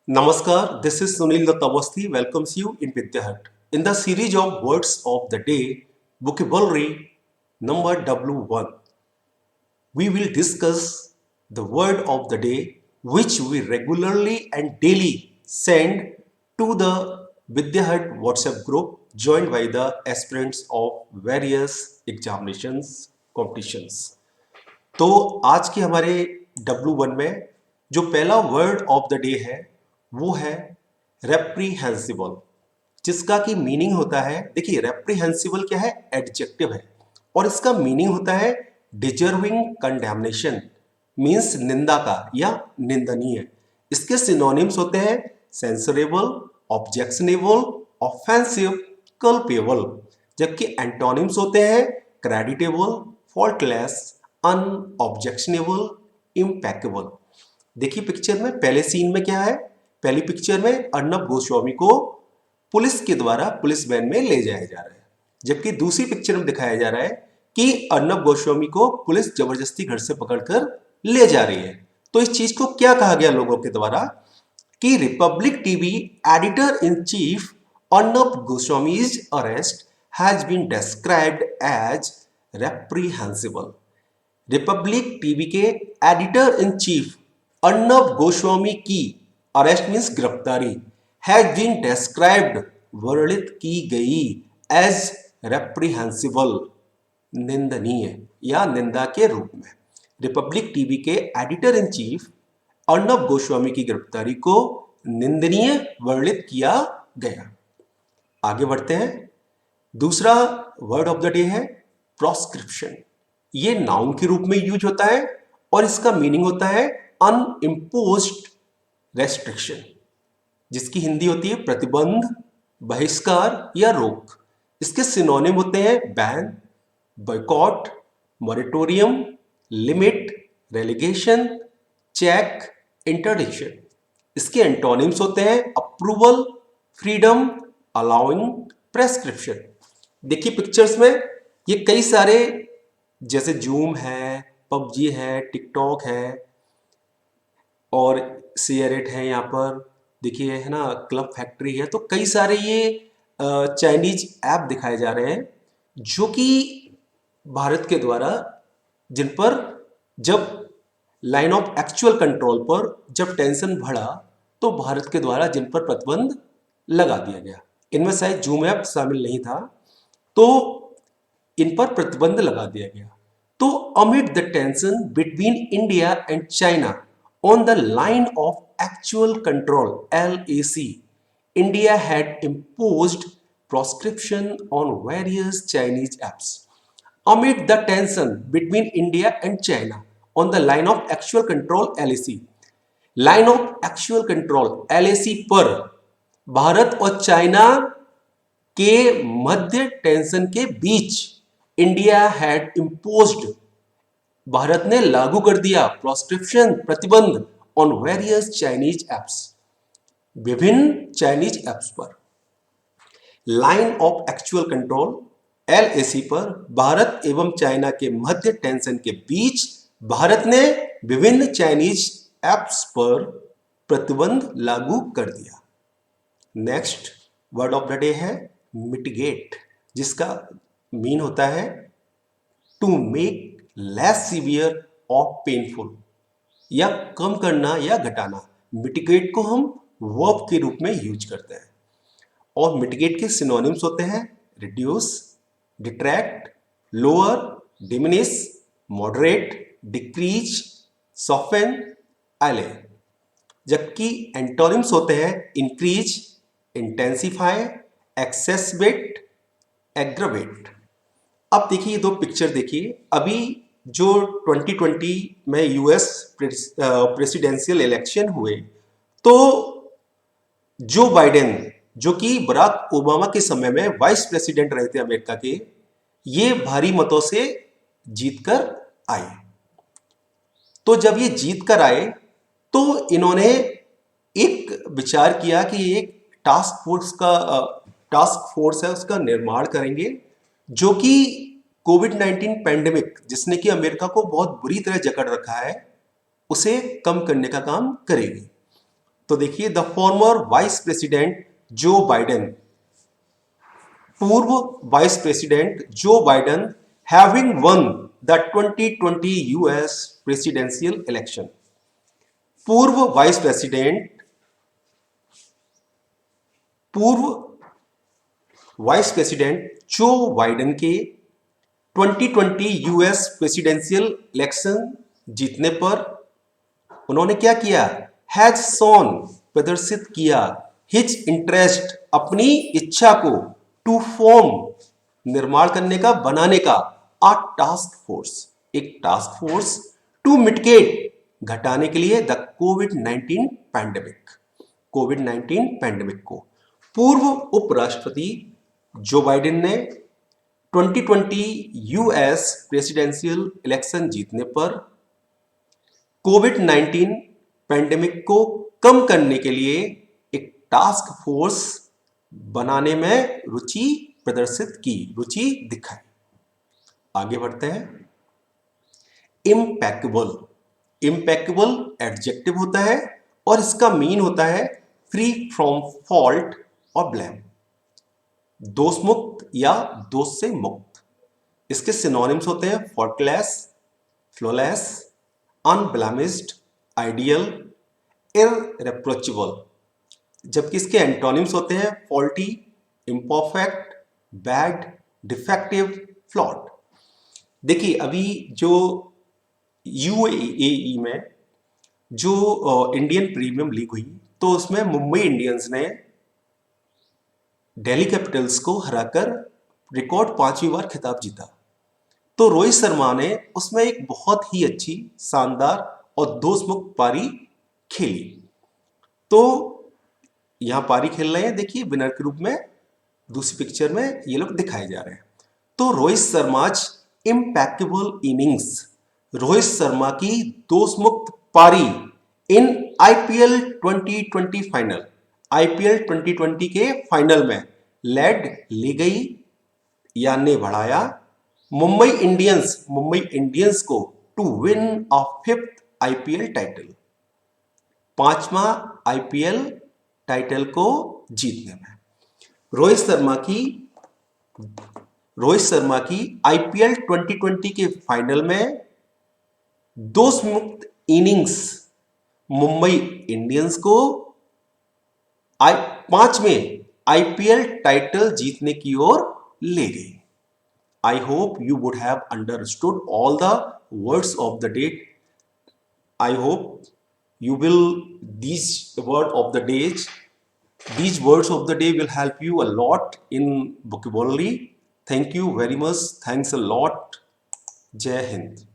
Namaskar, this is Sunil Datta Awasthi welcomes you in Vidya Hut. In the series of words of the day, vocabulary number W1, we will discuss the word of the day which we regularly and daily send to the Vidya Hut WhatsApp group joined by the aspirants of various examinations competitions. तो आज के हमारे W1 में जो पहला word of the day है वो है रेप्रीहेंसिबल, जिसका की मीनिंग होता है, देखिए रेप्रीहेंसिबल क्या है, एडजेक्टिव है और इसका मीनिंग होता है डिजर्विंग कंडेमनेशन, मींस निंदा का या निंदनीय। इसके सिनोनिम्स होते हैं सेंसरेबल, ऑब्जेक्शनेबल, ऑफेंसिव, कल्पेबल, जबकि एंटोनिम्स होते हैं क्रेडिटेबल, फॉल्टलेस, अनऑब्जेक्शनेबल, इम्पेकेबल। देखिए पिक्चर में पहले सीन में क्या है, पहली पिक्चर में अर्नब गोस्वामी को पुलिस के द्वारा पुलिस वैन में ले जाया जा रहा है, जबकि दूसरी पिक्चर में दिखाया जा रहा है कि अर्नब गोस्वामी को पुलिस जबरदस्ती घर से पकड़कर ले जा रही है। तो इस चीज को क्या कहा गया लोगों के द्वारा कि Republic TV editor in chief Arnab Goswami's arrest has been described as reprehensible. Republic TV के editor in chief Arnab Goswami की अरेस्ट मीन्स गिरफ्तारी हैज बीन डिस्क्राइब्ड वर्णित की गई एज रेप्रीहेंसिबल, निंदनीय या निंदा के रूप में। रिपब्लिक टीवी के editor in chief Arnab Goswami की गिरफ्तारी को निंदनीय वर्णित किया गया। आगे बढ़ते हैं। दूसरा वर्ड ऑफ द डे है प्रोस्क्रिप्शन। ये नाउन के रूप में यूज होता है और इसका मीनिंग होता है अनइम्पोज्ड रेस्ट्रिक्शन, जिसकी हिंदी होती है प्रतिबंध, बहिष्कार या रोक। इसके सिनोनिम होते हैं ban, boycott, moratorium, limit, relegation, check, interdiction. इसके एंटोनिम्स होते हैं अप्रूवल, फ्रीडम, अलाउइंग, प्रेस्क्रिप्शन। देखिए पिक्चर्स में ये कई सारे, जैसे जूम है, पबजी है, टिकटॉक है और शेयरेट है, यहाँ पर देखिए है ना, क्लब फैक्ट्री है। तो कई सारे ये चाइनीज ऐप दिखाए जा रहे हैं जो कि भारत के द्वारा, जिन पर जब लाइन ऑफ एक्चुअल कंट्रोल पर जब टेंशन बढ़ा तो भारत के द्वारा जिन पर प्रतिबंध लगा दिया गया। इनमें शायद जूम ऐप शामिल नहीं था, तो इन पर प्रतिबंध लगा दिया गया। तो amid the tension between India and China on the line of actual control LAC, India had imposed proscription on various Chinese apps. Amid the tension between India and China on the line of actual control LAC, line of actual control LAC पर भारत और China के मध्य tension के बीच India had imposed, Bharat ने लागू कर दिया प्रोस्क्रिप्शन, प्रतिबंध on various Chinese apps, विभिन्न चाइनीज एप्स पर। Line of actual control LAC पर भारत एवं चाइना के मध्य टेंशन के बीच भारत ने विभिन्न चाइनीज एप्स पर प्रतिबंध लागू कर दिया। Next word of the day है मिटिगेट, जिसका मीन होता है टू मेक लेस सीवियर और पेनफुल, या कम करना या घटाना। मिटिगेट को हम वर्ब के रूप में यूज करते हैं और मिटिगेट के सिनोनिम्स होते हैं reduce, detract, lower, diminish, moderate, decrease, soften, अले, जबकि एंटोनिम्स होते हैं इंक्रीज, इंटेंसिफाई, एक्सेसबेट, एग्रावेट। अब देखिए ये दो पिक्चर देखिए, अभी जो 2020 में US प्रेसिडेंशियल इलेक्शन हुए तो जो बाइडेन, जो कि बराक ओबामा के समय में वाइस प्रेसिडेंट रहे थे अमेरिका के, ये भारी मतों से जीतकर आए। तो जब ये जीतकर आए तो इन्होंने एक विचार किया कि एक टास्क फोर्स है उसका निर्माण करेंगे जो कि कोविड-19 पैंडेमिक, जिसने कि अमेरिका को बहुत बुरी तरह जकड़ रखा है, उसे कम करने का काम करेगी। तो देखिए, the former vice president Joe Biden, पूर्व vice president Joe Biden having won the 2020 US presidential election. पूर्व वाइस प्रेसिडेंट, पूर्व वाइस प्रेसिडेंट जो बाइडेन के 2020 यूएस प्रेसिडेंशियल इलेक्शन जीतने पर उन्होंने क्या किया, हैज सोन, प्रदर्शित किया, हिज इंटरेस्ट, अपनी इच्छा को, टू फॉर्म, निर्माण करने का, बनाने का, आ टास्क फोर्स, एक टास्क फोर्स, टू मिटिगेट, घटाने के लिए, the Covid 19 pandemic, Covid 19 pandemic को। पूर्व उपराष्ट्रपति जो बाइडेन ने 2020 यूएस प्रेसिडेंशियल इलेक्शन जीतने पर कोविड 19 पैंडेमिक को कम करने के लिए एक टास्क फोर्स बनाने में रुचि प्रदर्शित की, रुचि दिखाई। आगे बढ़ते हैं। इम्पेकेबल, इम्पेकेबल एडजेक्टिव होता है और इसका मीन होता है फ्री फ्रॉम फॉल्ट और ब्लेम, दोष मुक्त या दोष से मुक्त। इसके सिनोनिम्स होते हैं फॉल्टलेस, फ्लॉलेस, अनब्लेमिश्ड, आइडियल, इररेप्रोचेबल। जबकि इसके एंटोनिम्स होते हैं faulty, imperfect, bad, defective, flawed. देखिए, अभी जो यूएई में जो इंडियन प्रीमियम लीग हुई, तो उसमें मुंबई इंडियंस ने दिल्ली कैपिटल्स को हराकर रिकॉर्ड 5वीं बार खिताब जीता। तो रोहित शर्मा ने उसमें एक बहुत ही अच्छी, शानदार और दोषमुक्त पारी खेली। तो यहां पारी खेल रहे हैं, देखिए विनर के रूप में दूसरी पिक्चर में ये लोग दिखाए जा रहे हैं। तो रोहित शर्माज इम्पैकेबल इनिंग्स, रोहित शर्मा की दोषमुक्त पारी इन आईपीएल 2020 फाइनल, आईपीएल 2020 के फाइनल में लेड ले गई या ने बढ़ाया मुंबई इंडियंस को to win a 5th IPL title, 5वां आईपीएल टाइटल को जीतने में। रोहित शर्मा की आईपीएल 2020 के फाइनल में दोषमुक्त इनिंग्स मुंबई इंडियंस को 5वें आईपीएल टाइटल जीतने की ओर ले गई। I hope you would have understood all the words of the day. I hope you will, these words of the day will help you a lot in vocabulary. Thank you very much. Thanks a lot. Jai Hind.